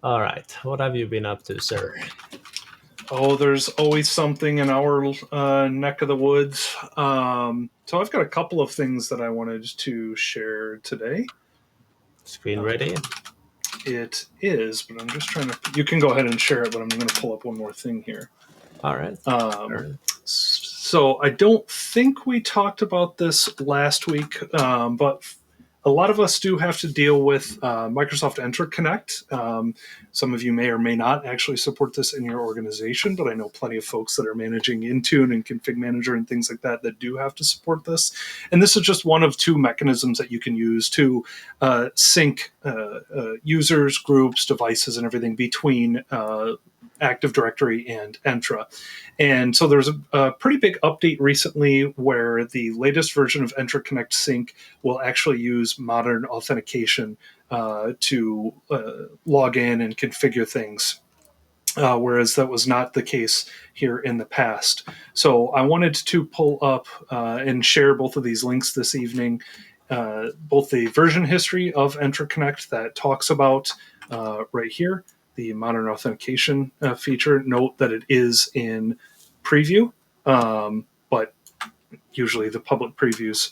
All right. What have you been up to, sir? Oh, there's always something in our neck of the woods. So I've got a couple of things that I wanted to share today. Screen ready? It is, but I'm just trying to. You can go ahead and share it, but I'm going to pull up one more thing here. All right. So I don't think we talked about this last week, but a lot of us do have to deal with Microsoft Entra Connect. Some of you may or may not actually support this in your organization, but I know plenty of folks that are managing Intune and Config Manager and things like that that do have to support this. And this is just one of two mechanisms that you can use to sync users, groups, devices, and everything between Active Directory and Entra. And so there's a pretty big update recently where the latest version of Entra Connect Sync will actually use modern authentication to log in and configure things, whereas that was not the case here in the past. So I wanted to pull up and share both of these links this evening, both the version history of Entra Connect that talks about right here, the modern authentication feature. Note that it is in preview, but usually the public previews,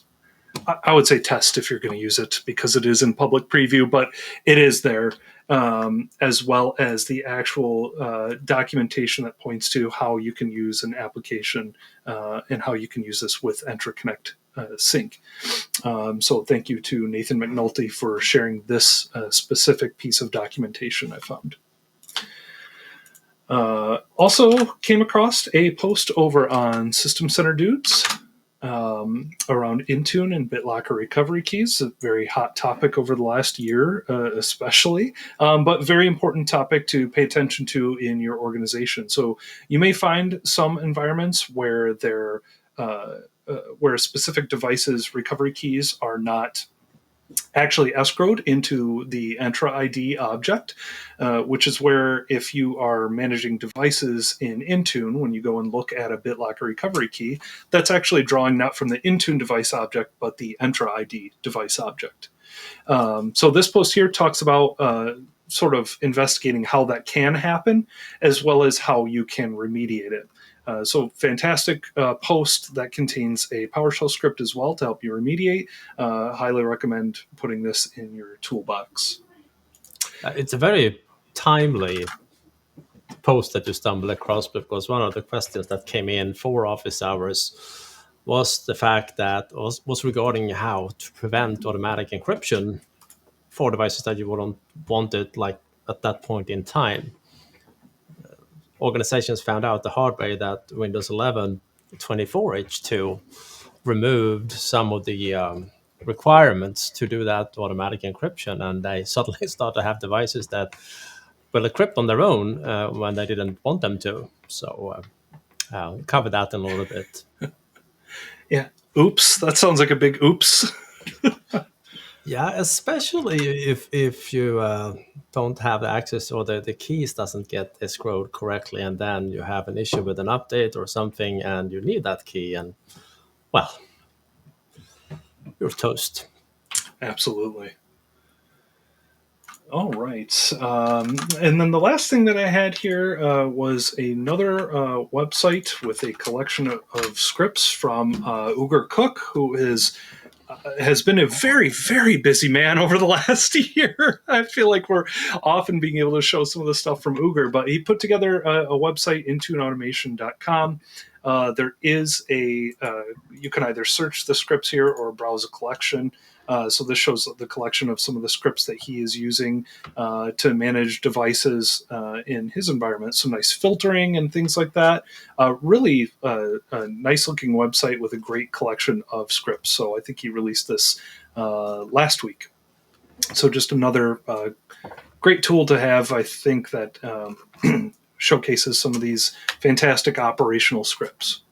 I would say test if you're going to use it because it is in public preview, but it is there, as well as the actual documentation that points to how you can use an application and how you can use this with Entra Connect Sync. So thank you to Nathan McNulty for sharing this specific piece of documentation I found. Also came across a post over on System Center Dudes around Intune and BitLocker recovery keys, a very hot topic over the last year, especially, but very important topic to pay attention to in your organization. So you may find some environments where where specific devices' recovery keys are not actually escrowed into the Entra ID object, which is where if you are managing devices in Intune, when you go and look at a BitLocker recovery key, that's actually drawing not from the Intune device object, but the Entra ID device object. So this post here talks about sort of investigating how that can happen, as well as how you can remediate it. So fantastic post that contains a PowerShell script as well to help you remediate. Highly recommend putting this in your toolbox. It's a very timely post that you stumble across, because one of the questions that came in for office hours was the fact that was regarding how to prevent automatic encryption for devices that you wouldn't want it like at that point in time. Organizations found out the hard way that Windows 11 24H2 removed some of the requirements to do that automatic encryption, and they suddenly start to have devices that will encrypt on their own when they didn't want them to. So I'll cover that in a little bit. Yeah. Oops. That sounds like a big oops. Yeah, especially if you don't have access, or the keys doesn't get escrowed correctly, and then you have an issue with an update or something, and you need that key, and well, you're toast. Absolutely. All right. And then the last thing that I had here was another website with a collection of scripts from Ugur Cook, who has been a very, very busy man over the last year. I feel like we're often being able to show some of the stuff from Ugur, but he put together a website, IntuneAutomation.com. There is you can either search the scripts here or browse a collection. So this shows the collection of some of the scripts that he is using to manage devices in his environment. Some nice filtering and things like that. Really a nice looking website with a great collection of scripts. So I think he released this last week. So just another great tool to have, I think, that showcases some of these fantastic operational scripts.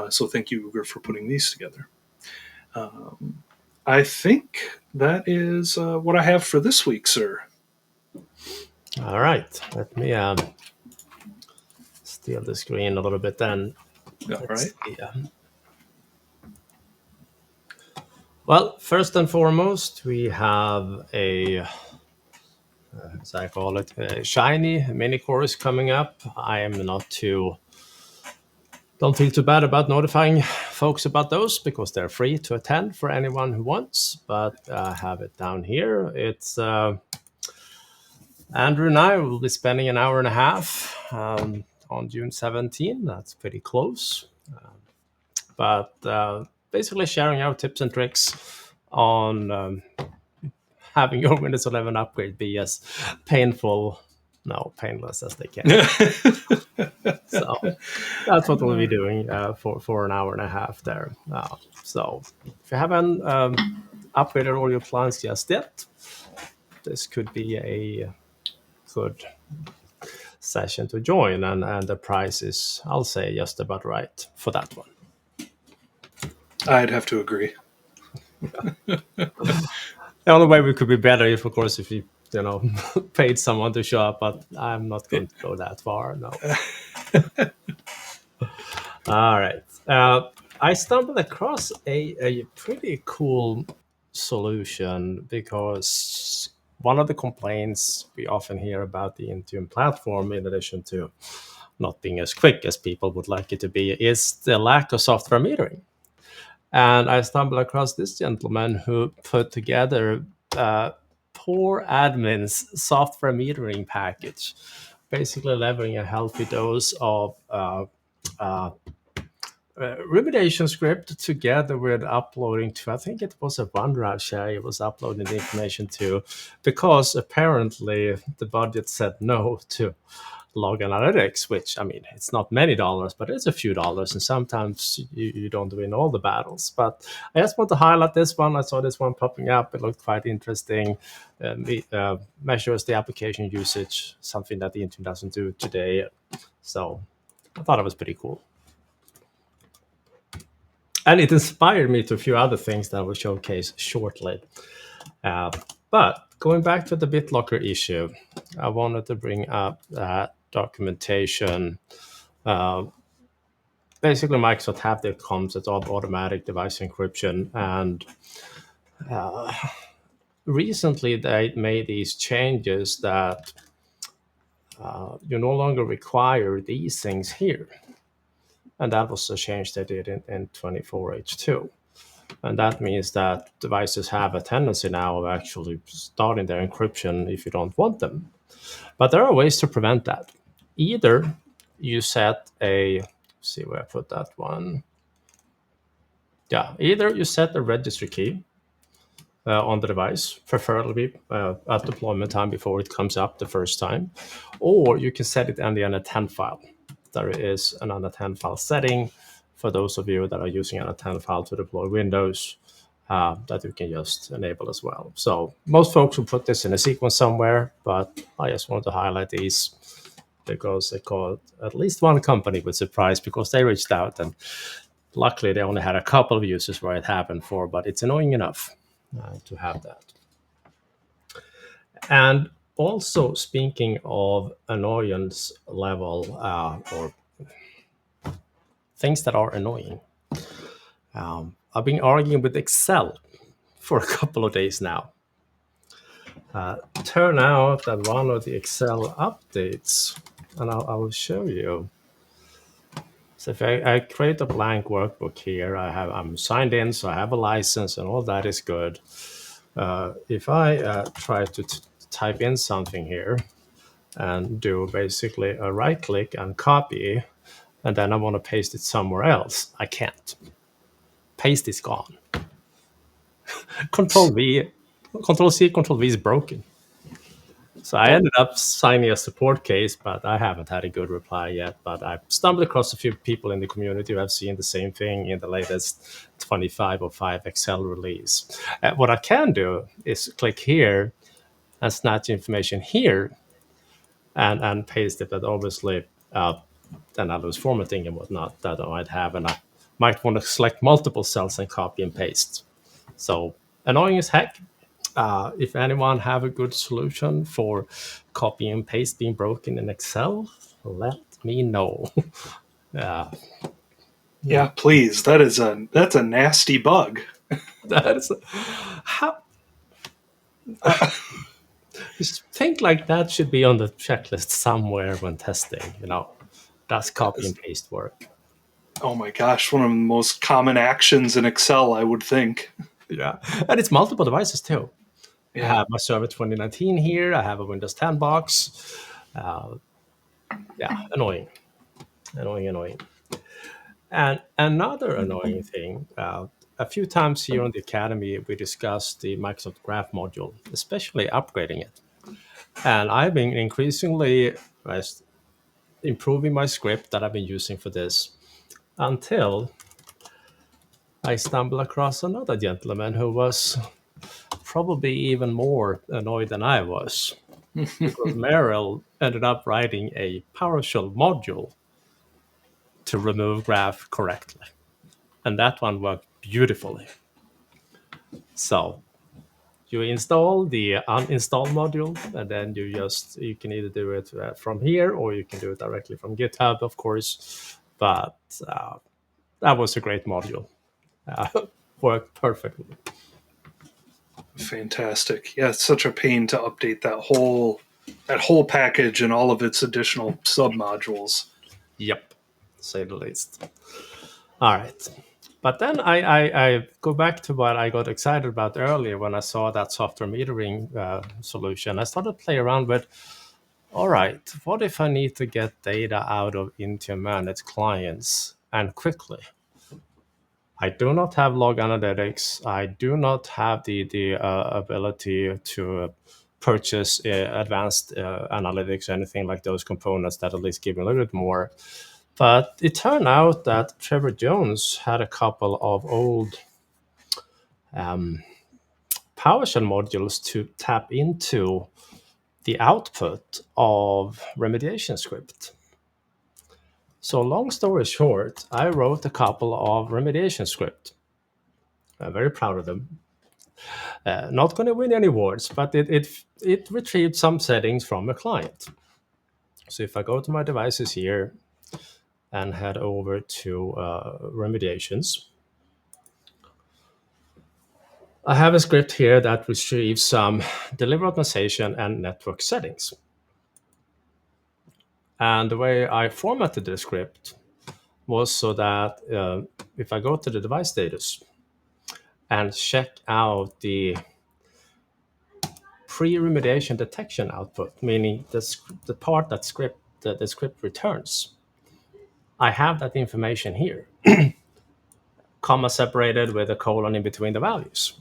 So thank you, Ugur, for putting these together. I think that is what I have for this week, sir. All right. Let me steal the screen a little bit then. All right. Well, first and foremost, we have a as I call it, shiny mini course coming up. I am not too don't feel too bad about notifying folks about those because they're free to attend for anyone who wants. But I have it down here. It's Andrew and I will be spending an hour and a half on June 17. That's pretty close. But basically sharing our tips and tricks on having your Windows 11 upgrade be as painless as they can. So that's what we'll be doing for an hour and a half there. So if you haven't upgraded all your plans just yet, this could be a good session to join, and the price is, I'll say, just about right for that one. I'd have to agree. The only way we could be better if, of course, if you paid someone to show up, but I'm not going to go that far. No. All right. I stumbled across a pretty cool solution because one of the complaints we often hear about the Intune platform, in addition to not being as quick as people would like it to be, is the lack of software metering. And I stumbled across this gentleman who put together poor admin's software metering package, basically leveraging a healthy dose of remediation script together with uploading to, I think it was a OneDrive share it was uploading the information to, because apparently the budget said no to log analytics, which, I mean, it's not many dollars, but it's a few dollars, and sometimes you don't win all the battles. But I just want to highlight this one. I saw this one popping up. It looked quite interesting. Measures the application usage, something that the Intune doesn't do today. So I thought it was pretty cool. And it inspired me to a few other things that I will showcase shortly. But going back to the BitLocker issue, I wanted to bring up that documentation. Basically, Microsoft have their concept of automatic device encryption, and recently they made these changes that you no longer require these things here. And that was a change they did in 24H2. And that means that devices have a tendency now of actually starting their encryption if you don't want them. But there are ways to prevent that. Either you set see where I put that one. Yeah, either you set a registry key on the device, preferably at deployment time before it comes up the first time, or you can set it on the unattend file. There is an unattend file setting for those of you that are using an unattend file to deploy Windows that you can just enable as well. So most folks will put this in a sequence somewhere, but I just want to highlight these because they called at least one company with surprise because they reached out, and luckily they only had a couple of users where it happened for, but it's annoying enough to have that. And also, speaking of annoyance level or things that are annoying, I've been arguing with Excel for a couple of days now. Turn out that one of the Excel updates, and I will show you. So if I create a blank workbook here, I'm signed in, so I have a license, and all that is good. If I try to type in something here and do basically a right click and copy, and then I want to paste it somewhere else, I can't. Paste is gone. Control C, Control V is broken. So I ended up signing a support case, but I haven't had a good reply yet. But I've stumbled across a few people in the community who have seen the same thing in the latest 25.05 Excel release. What I can do is click here and snatch information here and paste it. But obviously, then I lose formatting and whatnot that I might have. And I might want to select multiple cells and copy and paste. So annoying as heck. If anyone have a good solution for copy and paste being broken in Excel, let me know. Yeah, please. That's a nasty bug. That is how. Just think like that should be on the checklist somewhere when testing. Does copy and paste work? Oh my gosh, one of the most common actions in Excel, I would think. Yeah, and it's multiple devices too. I Yeah. have my Server 2019 here. I have a Windows 10 box. Yeah, annoying, annoying, annoying. And another annoying thing. A few times here on the Academy, we discussed the Microsoft Graph module, especially upgrading it. And I've been increasingly improving my script that I've been using for this until I stumbled across another gentleman who was probably even more annoyed than I was because Merrill ended up writing a PowerShell module to remove graph correctly. And that one worked beautifully. So you install the uninstall module, and then you can either do it from here or you can do it directly from GitHub, of course. But that was a great module. Worked perfectly. Fantastic. Yeah, it's such a pain to update that whole package and all of its additional submodules. Yep, to say the least. All right. But then I go back to what I got excited about earlier when I saw that software metering solution. I started to play around with, all right, what if I need to get data out of Intune and its clients and quickly? I do not have log analytics. I do not have the ability to purchase advanced analytics or anything like those components that at least give me a little bit more. But it turned out that Trevor Jones had a couple of old PowerShell modules to tap into the output of remediation script. So long story short, I wrote a couple of remediation script. I'm very proud of them. Not going to win any awards, but it retrieved some settings from a client. So if I go to my devices here and head over to remediations, I have a script here that retrieves some delivery optimization and network settings. And the way I formatted the script was so that if I go to the device status and check out the pre-remediation detection output, meaning the part that the script returns, I have that information here, comma separated with a colon in between the values.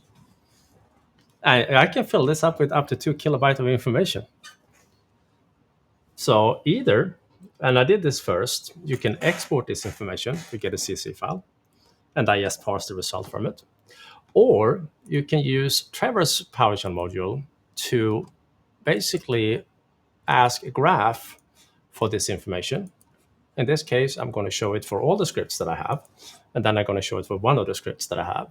I can fill this up with up to 2 kilobytes of information. So either, and I did this first, you can export this information, you get a CSV file, and I just parse the result from it. Or you can use Trevor's PowerShell module to basically ask a graph for this information. In this case, I'm going to show it for all the scripts that I have, and then I'm going to show it for one of the scripts that I have.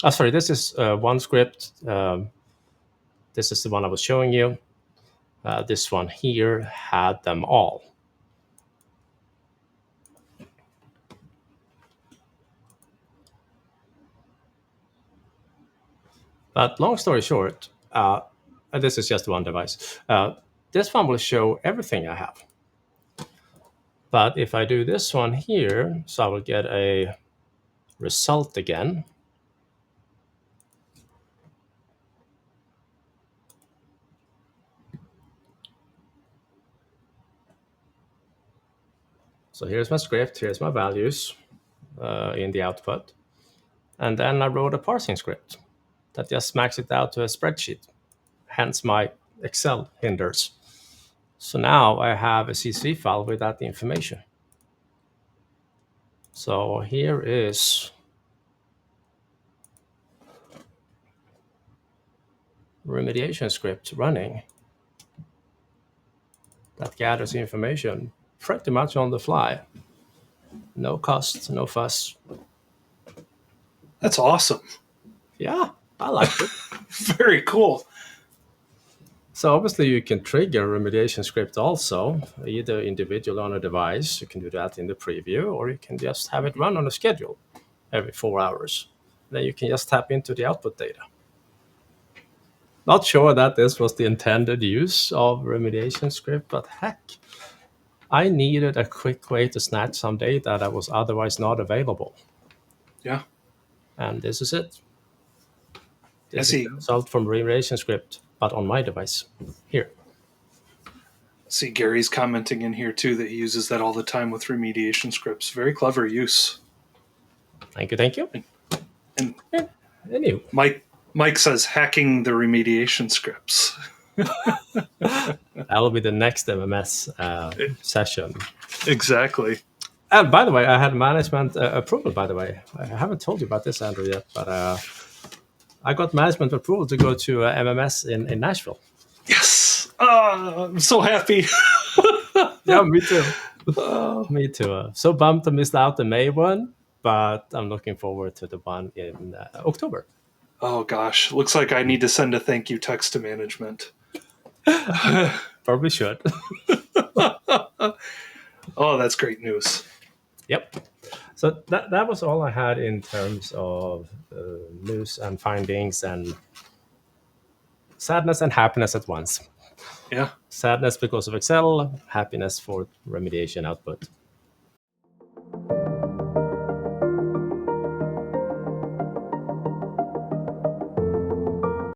Oh, sorry, this is one script. This is the one I was showing you. This one here had them all. But long story short, and this is just one device. This one will show everything I have. But if I do this one here, so I will get a result again. So here's my script, here's my values in the output. And then I wrote a parsing script that just maxes it out to a spreadsheet. Hence my Excel hinders. So now I have a CSV file with that information. So here is remediation script running that gathers information pretty much on the fly. No cost, no fuss. That's awesome. Yeah, I like it. Very cool. So obviously you can trigger a remediation script also, either individually on a device. You can do that in the preview, or you can just have it run on a schedule every 4 hours. Then you can just tap into the output data. Not sure that this was the intended use of remediation script, but heck, I needed a quick way to snatch some data that was otherwise not available. Yeah. And this is it. I This is see. the result from remediation script, but on my device. Here. See, Gary's commenting in here too that he uses that all the time with remediation scripts. Very clever use. Thank you, thank you. And Yeah. Anyway. Mike says hacking the remediation scripts. That will be the next MMS session. Exactly. And by the way, I had management approval, by the way. I haven't told you about this, Andrew, yet, but I got management approval to go to MMS in Nashville. Yes. I'm so happy. Yeah, me too. Me too. So bummed to miss out the May one, but I'm looking forward to the one in October. Oh gosh, looks like I need to send a thank you text to management. Probably should. Oh, that's great news. Yep. So that was all I had in terms of news and findings and sadness and happiness at once. Yeah. Sadness because of Excel, happiness for remediation output.